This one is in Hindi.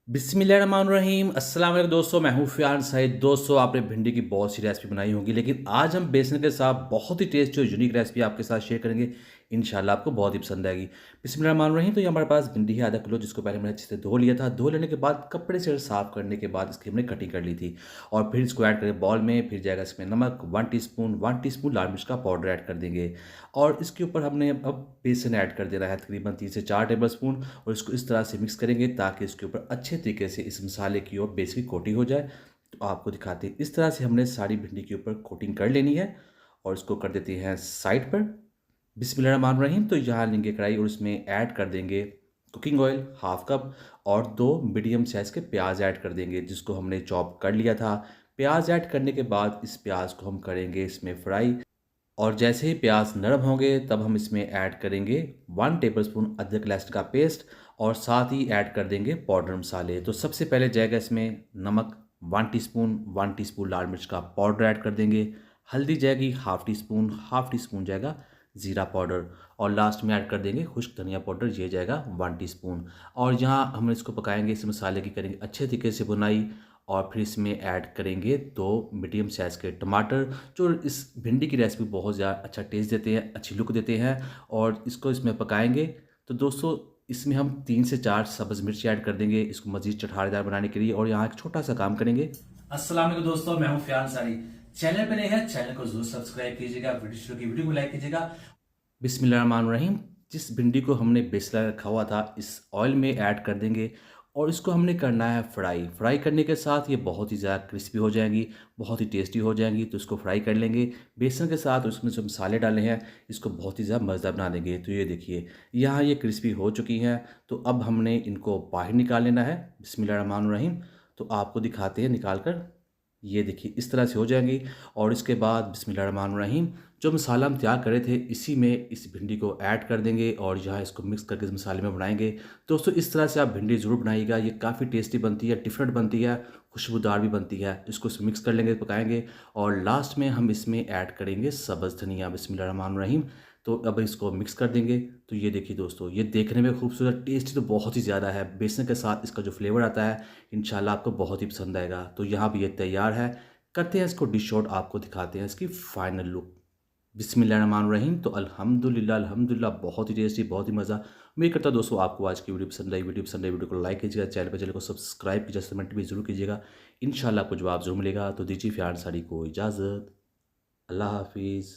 बिस्मिल्लाहिर्रहमानिर्रहीम अस्सलाम वालेकुम दोस्तों, मैं हूँ फ़ियान सईद। दोस्तों, आपने भिंडी की बहुत सी रेसिपी बनाई होंगी, लेकिन आज हम बेसन के साथ बहुत ही टेस्टी और यूनिक रेसिपी आपके साथ शेयर करेंगे। इंशाल्लाह आपको बहुत ही पसंद आएगी। बिस्मिल्लाहिर्रहमानिर्रहीम। तो ये हमारे पास भिंडी है आधा किलो, जिसको पहले मैंने अच्छे से धो लिया था। धो लेने के बाद कपड़े से साफ़ करने के बाद इसकी हमने कटिंग कर ली थी और फिर इसको ऐड करें बॉल में। फिर जाएगा इसमें नमक 1 टीस्पून लाल मिर्च का पाउडर ऐड कर देंगे और इसके ऊपर हमने अब बेसन ऐड कर देना है तकरीबन 3 से 4 टेबल स्पून, और इसको इस तरह से मिक्स करेंगे ताकि इसके ऊपर अच्छे तरीके से इस मसाले की और बेस की कोटिंग हो जाए। तो आपको दिखाते हैं, इस तरह से हमने सारी भिंडी के ऊपर कोटिंग कर लेनी है और इसको कर देते हैं साइड पर। बिस्मिल्लाहिर्रहमानिर्रहीम। तो यहाँ लेंगे कढ़ाई और उसमें ऐड कर देंगे कुकिंग ऑयल हाफ कप और 2 मीडियम साइज़ के प्याज ऐड कर देंगे जिसको हमने चॉप कर लिया था। प्याज ऐड करने के बाद इस प्याज को हम करेंगे इसमें फ्राई, और जैसे ही प्याज नरम होंगे तब हम इसमें ऐड करेंगे 1 टेबलस्पून अदरक लहसुन का पेस्ट और साथ ही ऐड कर देंगे पाउडर मसाले। तो सबसे पहले जाएगा इसमें नमक 1 टीस्पून लाल मिर्च का पाउडर ऐड कर देंगे। हल्दी जाएगी हाफ टी स्पून जाएगा ज़ीरा पाउडर, और लास्ट में ऐड कर देंगे खुश्क धनिया पाउडर, ये जाएगा 1 टीस्पून। और यहाँ हम इसको पकाएंगे, इस मसाले की करेंगे अच्छे तरीके से बुनाई और फिर इसमें ऐड करेंगे 2 मीडियम साइज़ के टमाटर, जो इस भिंडी की रेसिपी बहुत ज़्यादा अच्छा टेस्ट देते हैं, अच्छी लुक देते हैं, और इसको इसमें पकाएंगे। तो दोस्तों, इसमें हम 3 से 4 सब्ज़ मिर्ची ऐड कर देंगे इसको मज़ीद चटखारेदार बनाने के लिए। और यहाँ एक छोटा सा काम करेंगे। अस्सलाम वालेकुम दोस्तों, मैं हूँ फ़ियान सारी। चैनल पे नए हैं, चैनल को जरूर सब्सक्राइब कीजिएगा, वीडियो को लाइक कीजिएगा। बिस्मिल्लाहिर्रहमानिर्रहीम। जिस भिंडी को हमने बेसला रखा हुआ था इस ऑयल में ऐड कर देंगे और इसको हमने करना है फ्राई। फ्राई करने के साथ ये बहुत ही ज़्यादा क्रिस्पी हो जाएंगी, बहुत ही टेस्टी हो जाएंगी। तो इसको फ्राई कर लेंगे बेसन के साथ, उसमें जो मसाले डाले हैं इसको बहुत ही ज़्यादा मज़ेदार बना देंगे। तो ये देखिए, यहाँ ये क्रिस्पी हो चुकी हैं। तो अब हमने इनको बाहर निकाल लेना है। बिस्मिल्लाहिर्रहमानिर्रहीम। तो आपको दिखाते हैं निकाल कर। ये देखिए, इस तरह से हो जाएंगी। और इसके बाद बिस्मिल्लाहिर्रहमानिर्रहीम, जो मसाला हम तैयार करे थे इसी में इस भिंडी को ऐड कर देंगे और यहाँ इसको मिक्स करके इस मसाले में बनाएंगे। दोस्तों, इस तरह से आप भिंडी ज़रूर बनाइएगा, ये काफ़ी टेस्टी बनती है, डिफरेंट बनती है, खुशबूदार भी बनती है। इसको मिक्स कर लेंगे, पकाएंगे और लास्ट में हम इसमें ऐड करेंगे सब्ज़ धनिया। बिस्मिल्लाहिर्रहमानिर्रहीम। तो अब इसको मिक्स कर देंगे। तो ये देखिए दोस्तों, ये देखने में खूबसूरत, टेस्टी तो बहुत ही ज़्यादा है। बेसन के साथ इसका जो फ्लेवर आता है इंशाल्लाह आपको बहुत ही पसंद आएगा। तो यहाँ भी ये तैयार है। करते हैं इसको डिश आउट, आपको दिखाते हैं इसकी फाइनल लुक। बिस्मिल्लाहिर्रहमानिर्रहीम। तो अल्हम्दुलिल्लाह अल्हम्दुलिल्लाह, बहुत ही टेस्टी, बहुत ही मज़ा। उम्मीद करता हूँ दोस्तों आपको आज की वीडियो पसंद आई। वीडियो को लाइक कीजिएगा, चैनल को सब्सक्राइब कीजिएगा, कमेंट भी ज़रूर कीजिएगा। इंशाल्लाह आपको जवाब ज़रूर मिलेगा। तो दीजिए फ़ियान सारी को इजाज़त। अल्लाह हाफिज़।